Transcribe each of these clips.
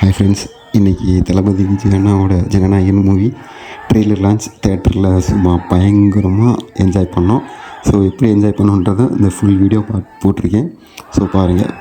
Hi friends, இன்றைக்கி தளபதி விஜய் அண்ணாவோட Jananayagan movie trailer launch தேட்டரில் சும்மா பயங்கரமாக என்ஜாய் பண்ணோம். ஸோ எப்படி என்ஜாய் பண்ணோன்றதை இந்த ஃபுல் வீடியோ போட்டிருக்கேன். ஸோ பாருங்கள்.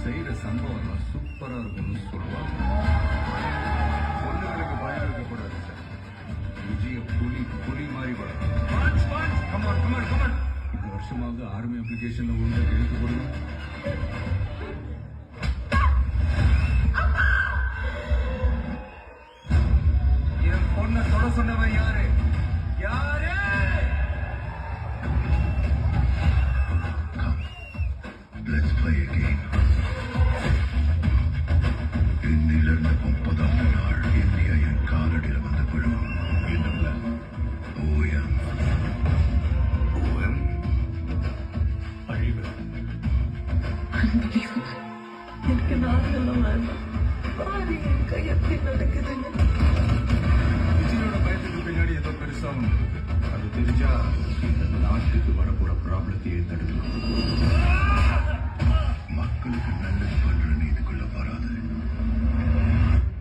செய்கிற சம்பவம் சூப்பராக இருக்கும்னு சொல்லுவாங்க. பொண்ணுங்களுக்கு பயம் இருக்கக்கூடாது சார். விஜய புலி மாதிரி வளரும். இந்த வருஷமாவது ஆர்மி அப்ளிகேஷன்ல உள்ள எழுத்து கொடுங்க. என் பொண்ணை தொட சொன்னவன் யாரு? Let's play a game. இன்னிலிருந்து 30ஆம் நாள் இந்தியா என் காலடியில் வந்து விழும். என்ன ஓயம் அழிவு. எனக்கு நாளெல்லாம் வேண்டாம். பாரு என் கை எப்படி நடக்குதுன்னு. விஜயோட பயத்துக்கு பின்னாடி ஏதோ பெருசா உண்டு. அது தெரிஞ்சா இந்த நாட்டுக்கு வரப்போற ப்ராப்ளத்தையே தடுக்கலாம். மக்களுக்கு நல்லது பண்ற நீதிக்குள்ள வராது.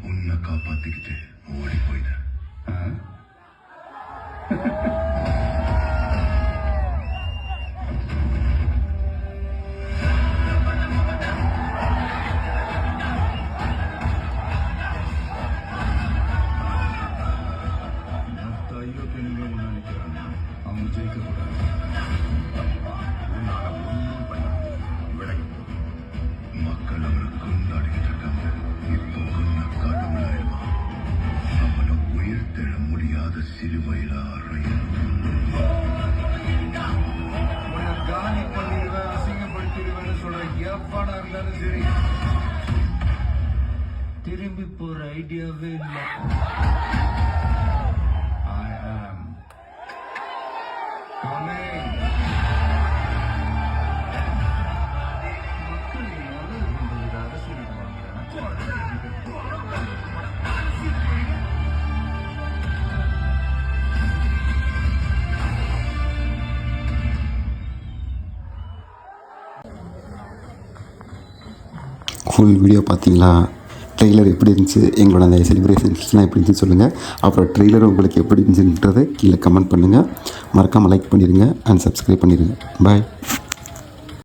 உன்னை காப்பாத்திக்கிட்டு ஓடி போயிட. ஐயோ பெண்கள் நினைக்கிறாங்க அவங்க ஜெயிக்க கூடாது. மக்கள் அவரை கொண்டாடிக்கிட்டு இருக்காங்க. இப்போ கொண்டா காட்டுள்ளாயிருவான். அவனை உயிர்த்தெழ முடியாத சிலுவையில் அறையும். உன்னை காலி பண்ணிடுவேன், அசிங்கப்படுத்திடுவேன்னு சொல்ற எப்பாடா இருந்தாலும் சரி, திரும்பி போற ஐடியாவே இல்லை. I am coming. Full video பார்த்தீங்களா? ட்ரெய்லர் எப்படி இருந்துச்சு, எங்களோட அந்த செலிப்ரேஷன்ஸ்லாம் எப்படி இருந்துச்சுன்னு சொல்லுங்கள். அப்புறம் ட்ரெய்லர் உங்களுக்கு எப்படி இருந்துச்சுன்றதை கீழே கமெண்ட் பண்ணுங்கள். மறக்காமல் லைக் பண்ணிடுங்க அண்ட் சப்ஸ்கிரைப் பண்ணிடுங்க. பாய்.